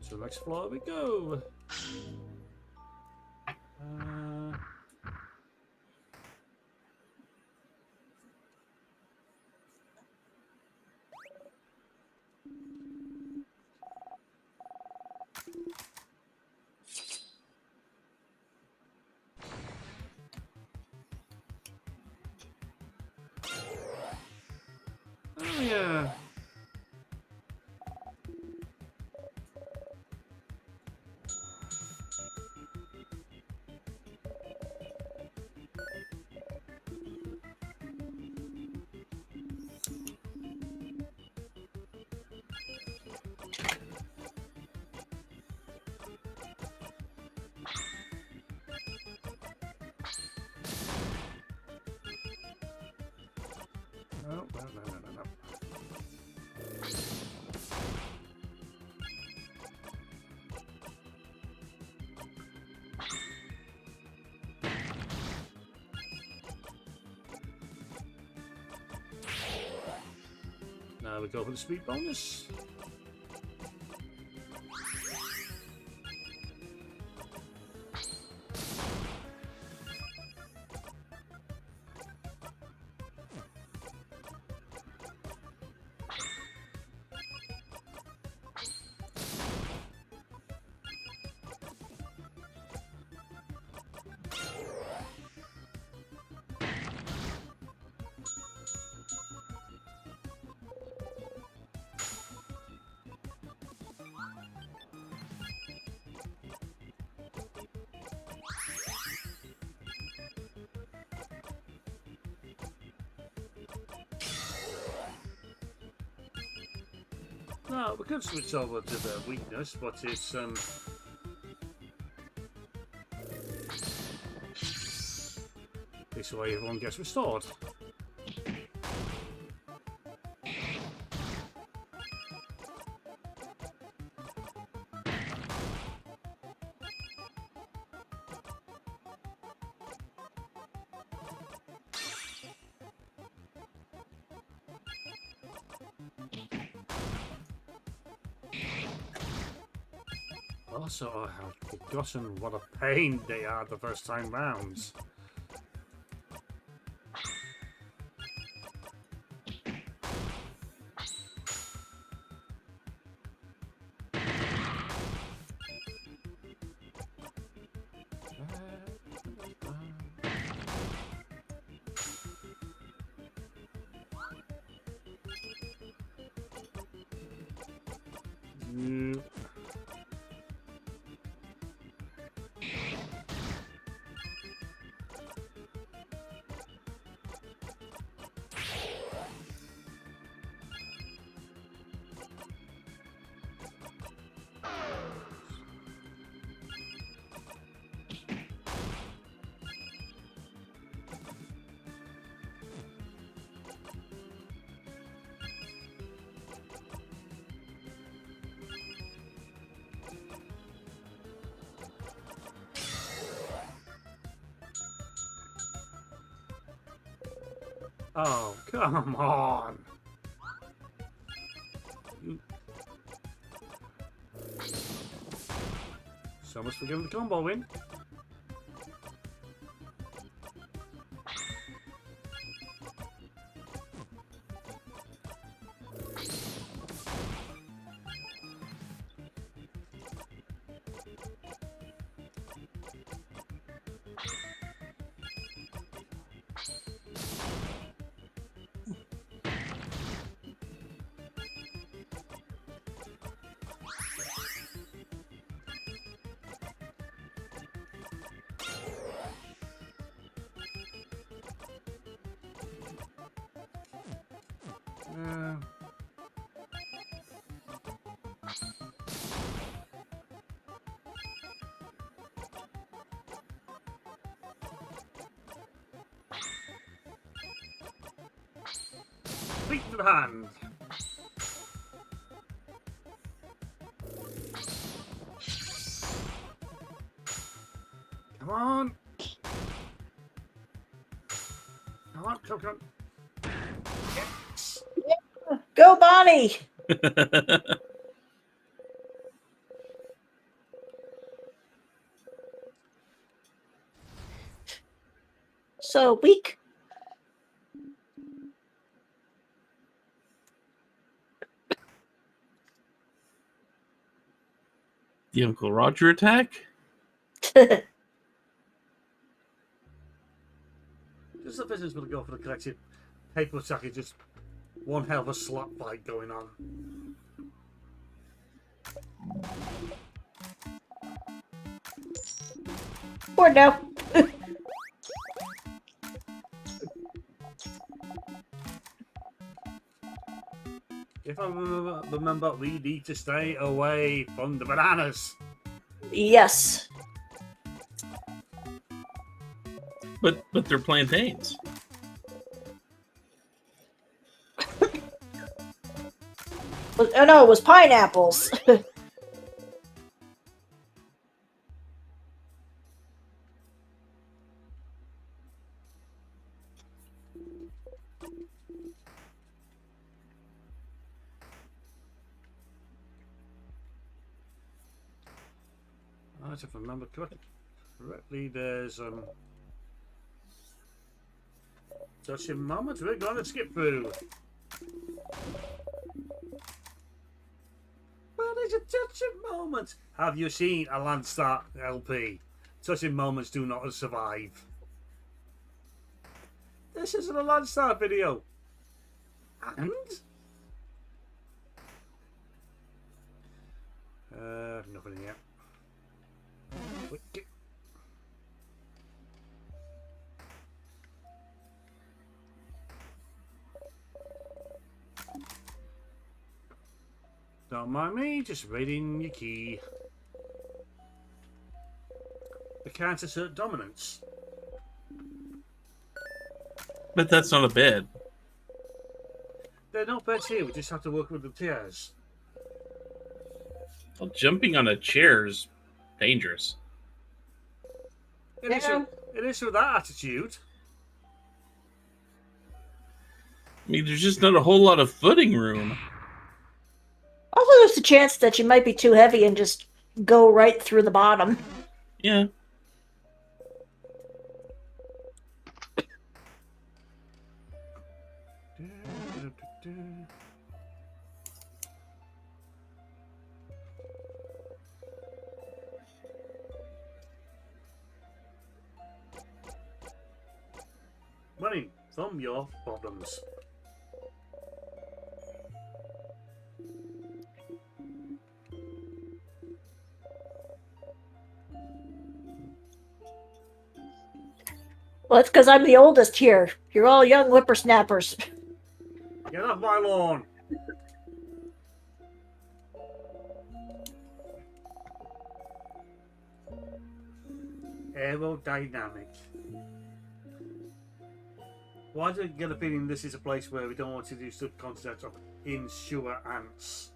to the next floor we go. Oh yeah. No. Now we go for the speed bonus. No, we could switch over to the weakness, but it's this way everyone gets restored. Also, I have forgotten what a pain they are the first time rounds. Oh, come on! So much for giving the combo win. Feet to the hand. Come on. Come on, come on. Go, Bonnie! so weak. The Uncle Roger attack? Just the business will go for the collective paper attack. Is just one hell of a slap fight going on. Or no. If I remember, we need to stay away from the bananas. Yes. But they're plantains. Oh no, it was pineapples. Right, if I remember correctly, there's just a moment. We're going to skip through. But it's a touching moment. Have you seen a Landstar LP? Touching moments do not survive. This isn't a Landstar video. And? Nothing yet. Don't mind me, just reading your key. I can't assert dominance. But that's not a bed. They're not beds here, we just have to work with the chairs. Well, jumping on a chair is dangerous. It is with that attitude. I mean, there's just not a whole lot of footing room. Also, there's a chance that you might be too heavy and just go right through the bottom. Yeah. Money from your problems. Well, it's because I'm the oldest here. You're all young whippersnappers. Get off my lawn. Aerodynamic. Why do I get a feeling this is a place where we don't want to do subconcept of insurer ants?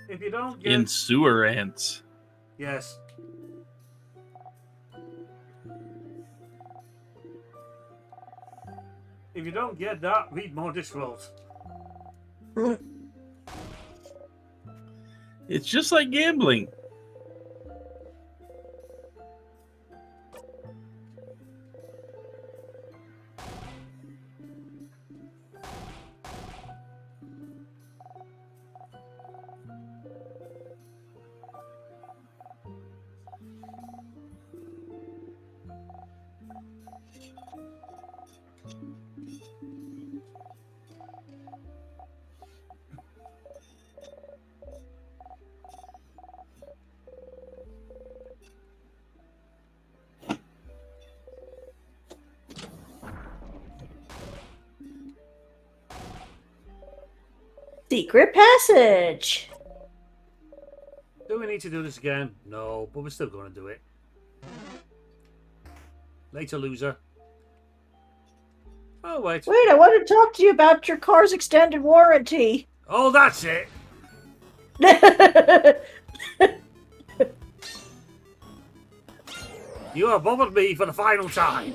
If you don't get... In sewer ants. Yes. If you don't get that, read more Discworld. It's just like gambling. Secret passage. Do we need to do this again? No, but we're still going to do it. Later, loser. Oh, wait. Wait, I want to talk to you about your car's extended warranty. Oh, that's it. You have bothered me for the final time.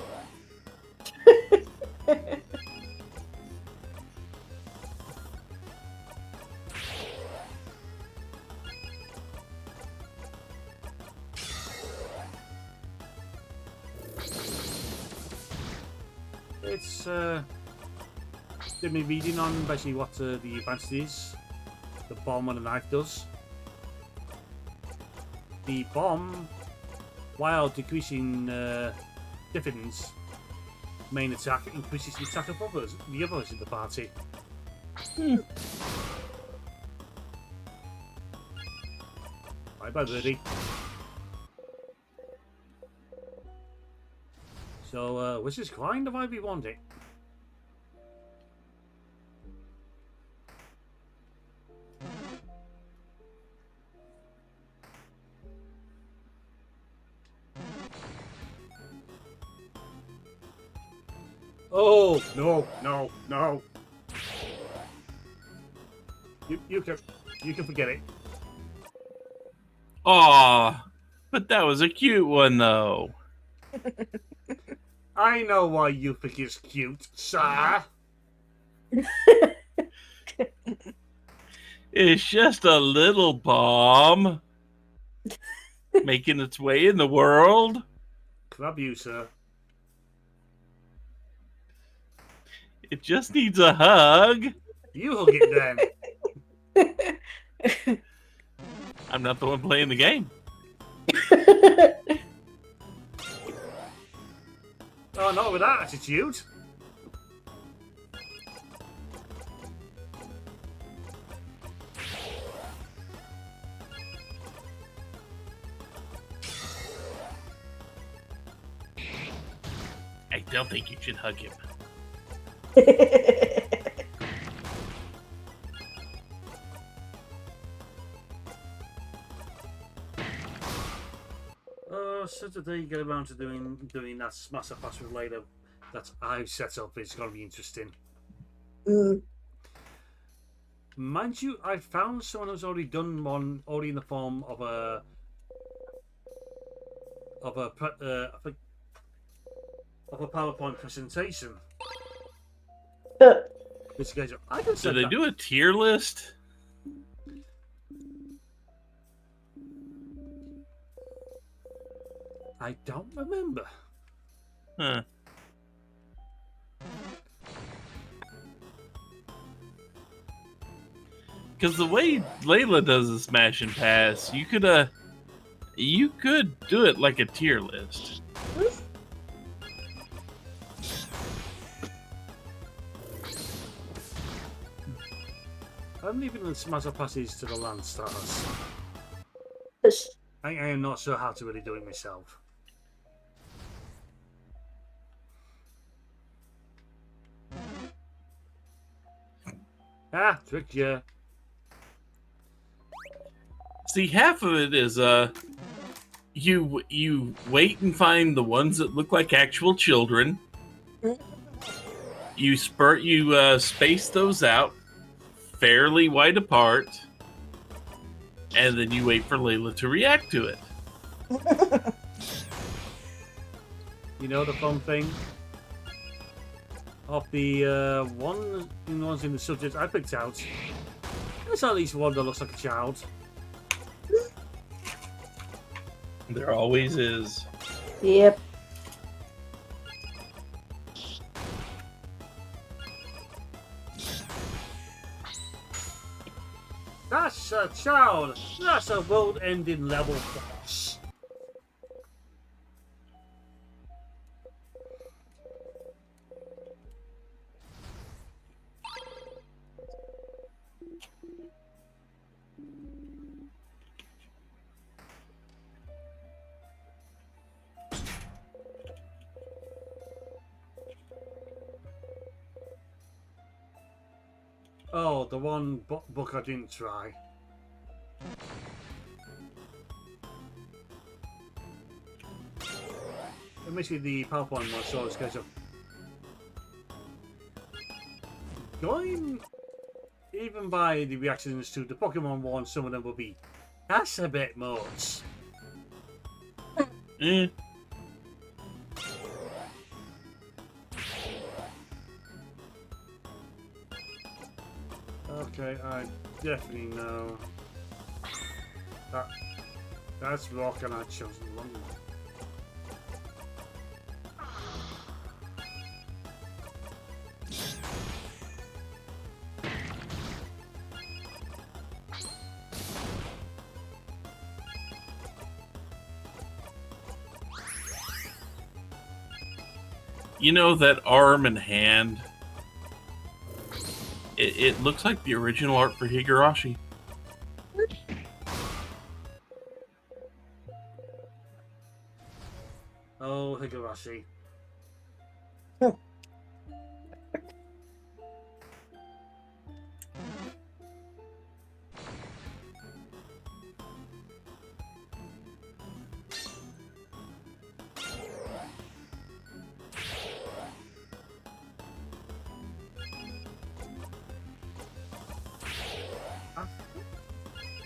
it's did me reading on basically what the advantage is. The bomb and the knife does. The bomb, while decreasing Siffin's main attack, increases the attack of the others in the party. Bye bye, birdie. So, which is kind of why we want it. Oh no! You can forget it. Aw, but that was a cute one though. I know why you think it's cute, sir. It's just a little bomb making its way in the world. Club you, sir. It just needs a hug. You hug it then. I'm not the one playing the game. Oh, not with that attitude. I don't think you should hug him. So today you get around to doing that master pass with later that I've set up. It's going to be interesting. Mind you, I found someone who's already done one, already in the form of a PowerPoint presentation. This guy's, I can Did they do a tier list? I don't remember. Huh. Because the way Layla does the smash and pass, you could do it like a tier list. I'm leaving the master passes to the land stars. I am not sure how to really do it myself. Ah, tricked you. See, half of it is you wait and find the ones that look like actual children. You space those out fairly wide apart, and then you wait for Layla to react to it. You know the fun thing? Of the ones in the subject I picked out, there's at least one that looks like a child. There always is. Yep. That's a child. That's a world-ending level boss. Oh, the one book I didn't try. Basically, the PowerPoint one, so it's kind of going even by the reactions to the Pokemon one. Some of them will be, that's a bit much. Okay, I definitely know that's rock, and I chose the wrong one. You know that arm and hand? It looks like the original art for Higurashi. Oh, Higurashi.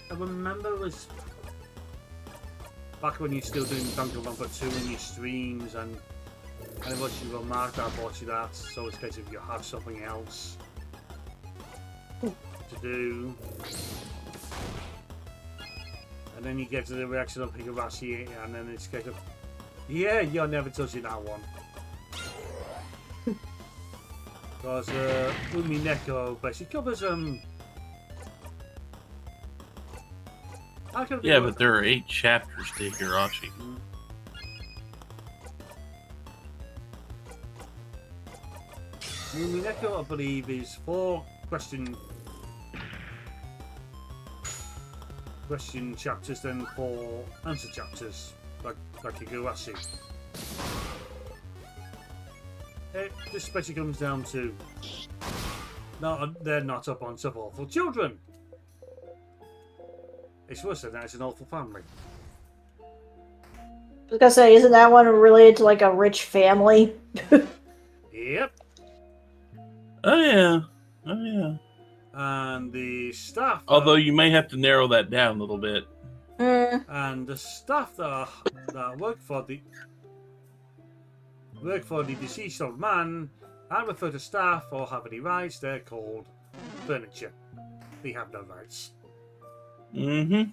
I remember it was back when you're still doing Danganronpa 2 in your streams, and I watched you remarked I bought you that, so it's case if you have something else to do. And then you get to the reaction of Higurashi, and then it's case of, yeah, you're never touching that one. Because Umi Neko basically covers Yeah, but there are 8 chapters to Higurashi. Umi Neko, I believe, is 4 question chapters, then 4 answer chapters, like Higurashi. It just basically comes down to, no, they're not up on some awful children. It's worse than that, it's an awful family. I was gonna say, isn't that one related to like a rich family? Yep. Oh yeah. Oh yeah. And the staff. Although you may have to narrow that down a little bit. And the staff that work for the deceased old man and refer to staff or have any rights, they're called furniture. They have no rights. Mm-hmm.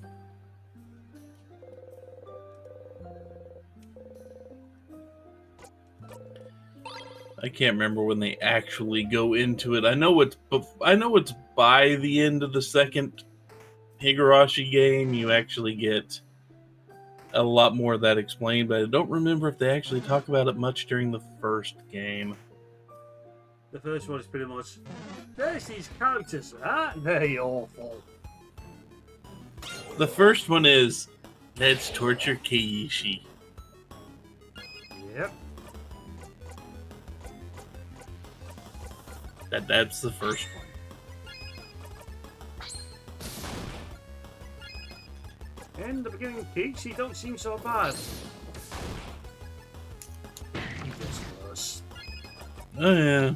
I can't remember when they actually go into it. I know it's by the end of the second Higurashi game you actually get a lot more of that explained, but I don't remember if they actually talk about it much during the first game. The first one is pretty much, there's these characters, aren't they awful? The first one is, let's torture Keiichi. Yep. That's the first one. In the beginning, Keiichi don't seem so bad. He gets worse. Oh yeah.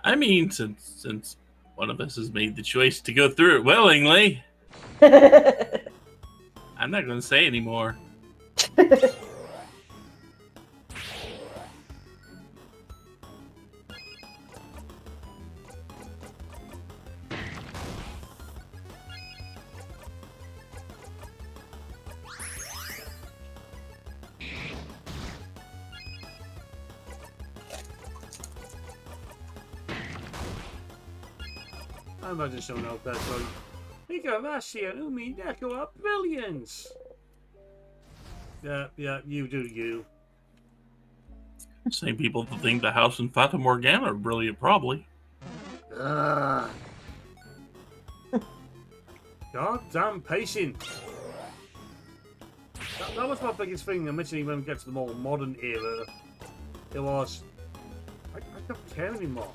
I mean, since one of us has made the choice to go through it willingly, I'm not going to say anymore. I imagine someone out there going, Higurashi and Umi Neko are brilliant. Yeah, you do you. Same people that think the house and Fata Morgana are brilliant, probably. Goddamn patient. That was my biggest thing, admittedly, when we get to the more modern era. It was, I don't care anymore.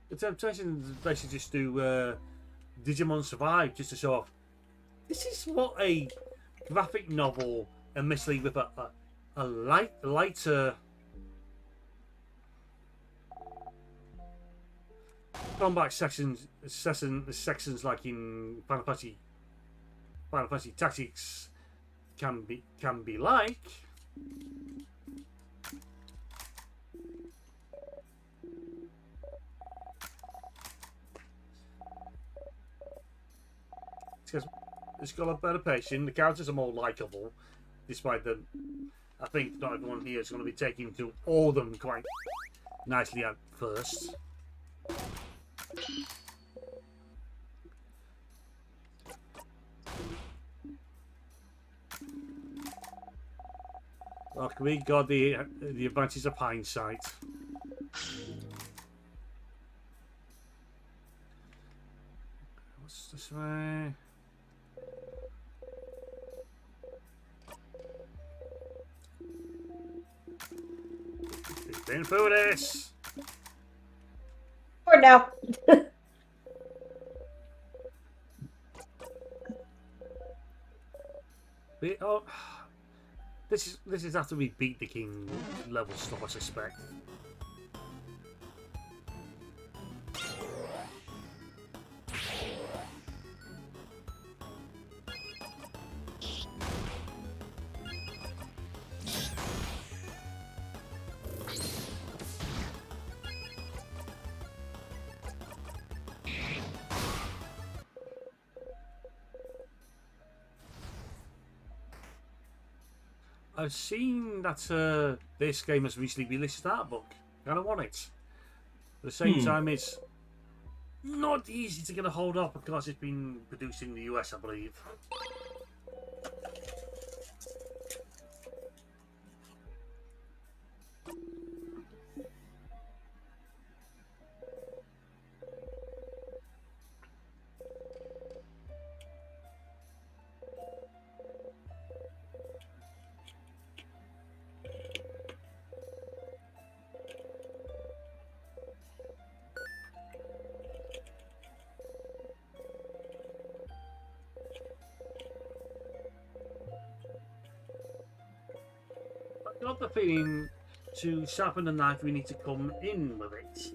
The temptation is basically just do Digimon Survive, just to show off. This is what a graphic novel, admittedly with a lighter combat sections like in Final Fantasy Tactics can be like. It's got a better pacing. The characters are more likable, despite the. I think not everyone here is going to be taking to all of them quite nicely at first. Look, we got the advantage of hindsight. What's this way? We've been through this. Or now. Oh, this is after we beat the king level stuff, I suspect. I've seen that this game has recently released an art book. Kind of want it. At the same time, it's not easy to get a hold of because it's been produced in the US, I believe. I've got the feeling to sharpen the knife we need to come in with it.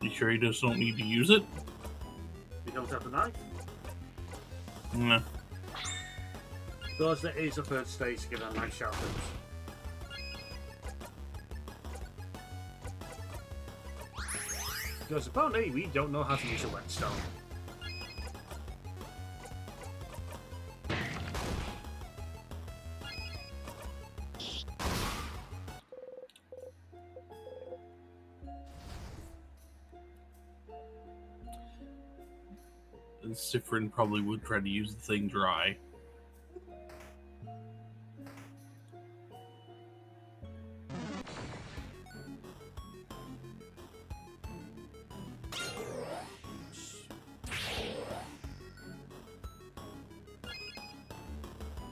You sure he just don't need to use it? We don't have the knife. No. Because there is a third stage to get a knife sharpened. Because apparently we don't know how to use a whetstone. And Siffrin probably would try to use the thing dry.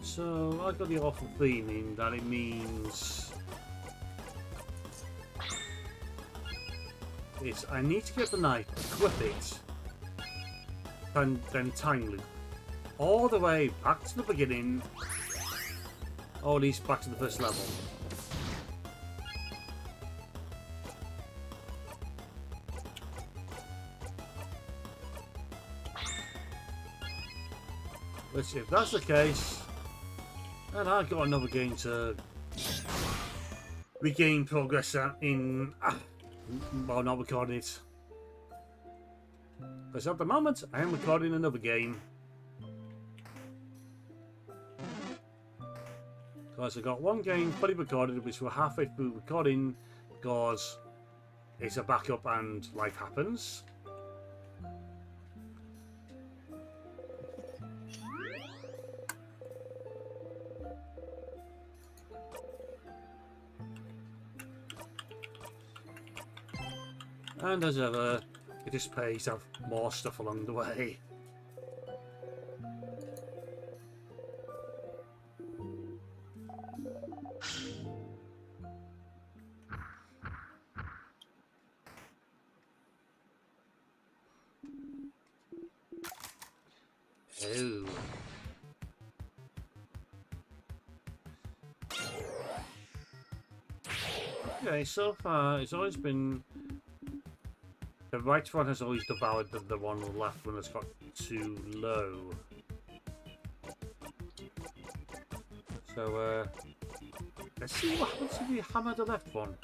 So I got the awful feeling that it means is I need to get the knife, equip it, and then time loop all the way back to the beginning, or at least back to the first level. Which, if that's the case, then I've got another game to regain progress in. Well, not recording it. Because at the moment, I am recording another game. Because I got one game fully recorded, which we're halfway through recording because it's a backup and life happens. And as ever, it just pays to have more stuff along the way. Oh. Okay, so far it's always been the right one has always devoured the one on the left one that's got too low. So let's see what happens if we hammer the left one.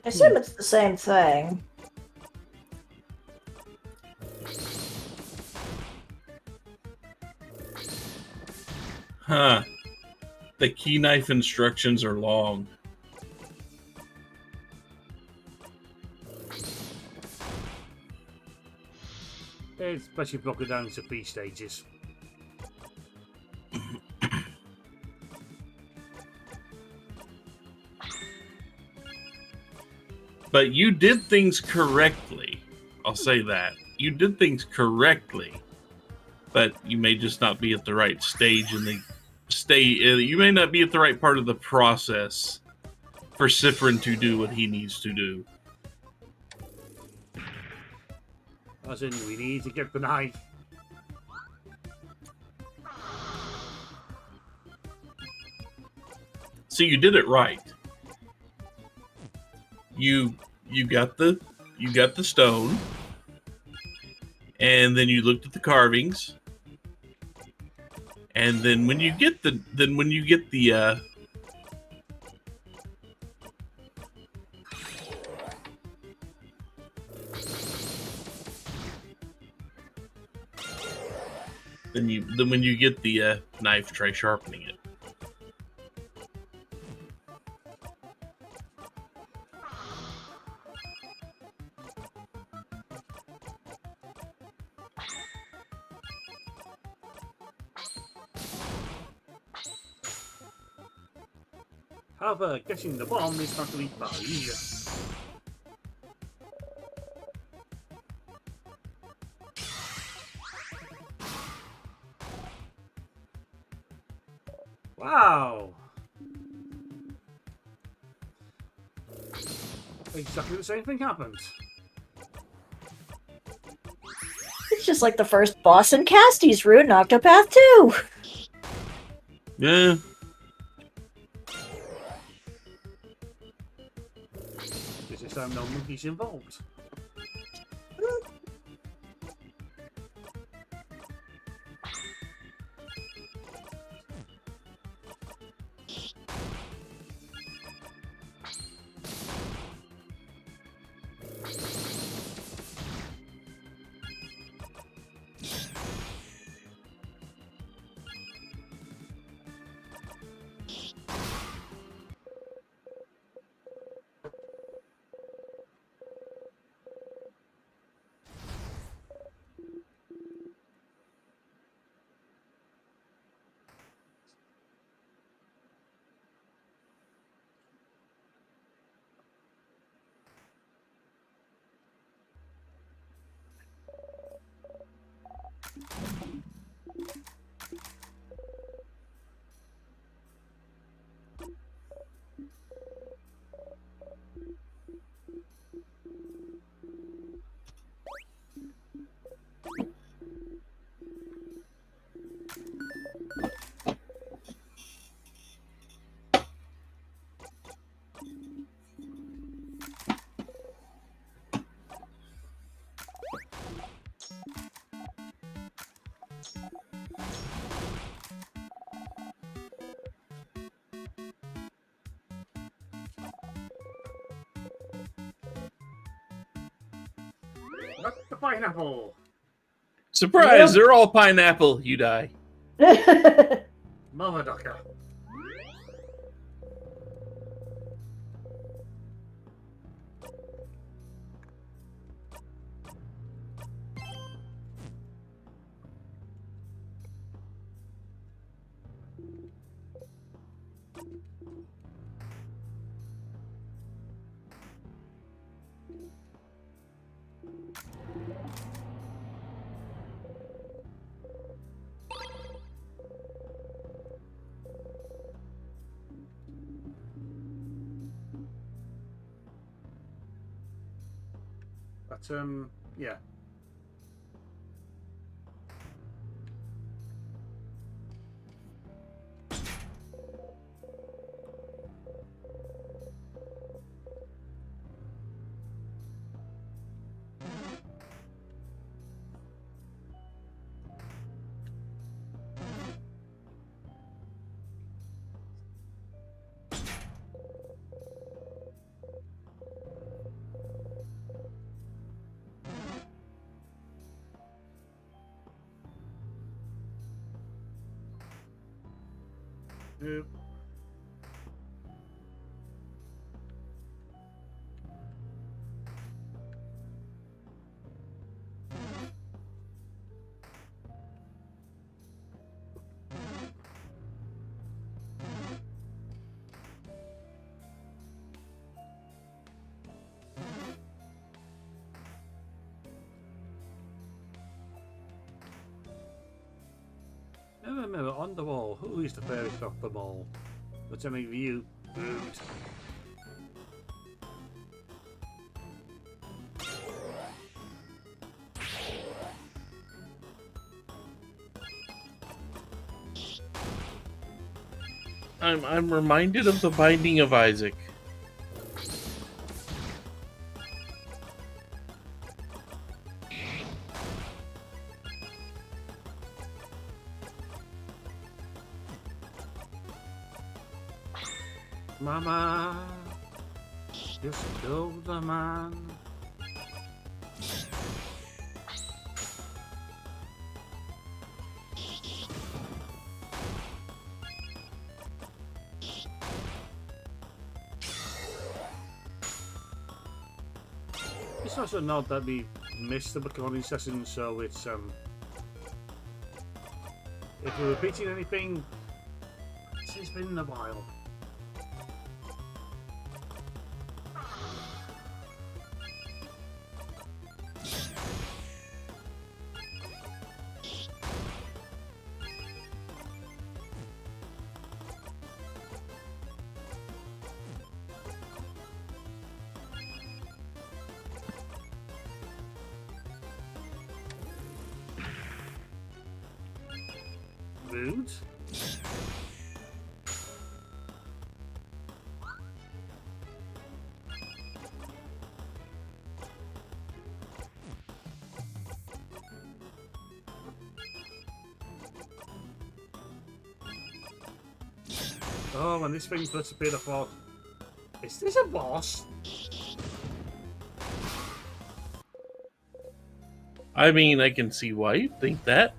I assume it's the same thing. Huh. The key knife instructions are long. It's especially broken down into 3 stages. But you did things correctly. I'll say that. You did things correctly. But you may just not be at the right stage in the you may not be at the right part of the process for Siffrin to do what he needs to do. As in, we need to get the knife. So you did it right. You got the stone, and then you looked at the carvings, and then when you get the then when you get the knife, try sharpening it. However, getting the bomb is not going to be far easier. Wow! Exactly the same thing happened. It's just like the first boss in Casty's Route in Octopath 2. Yeah. This time no monkeys involved. Not the pineapple! Surprise! Yep. They're all pineapple. You die. Mother ducker. But, yeah. Yep. Remember, on the wall, who is the fairest of them all? What's any of you? Rude. I'm reminded of the Binding of Isaac. Mama, just killed the man. It's also not that we missed the recording session, so it's if we're repeating anything, it's been a while. Rude. Oh, when this thing puts a bit of thought. Is this a boss? I mean, I can see why you think that.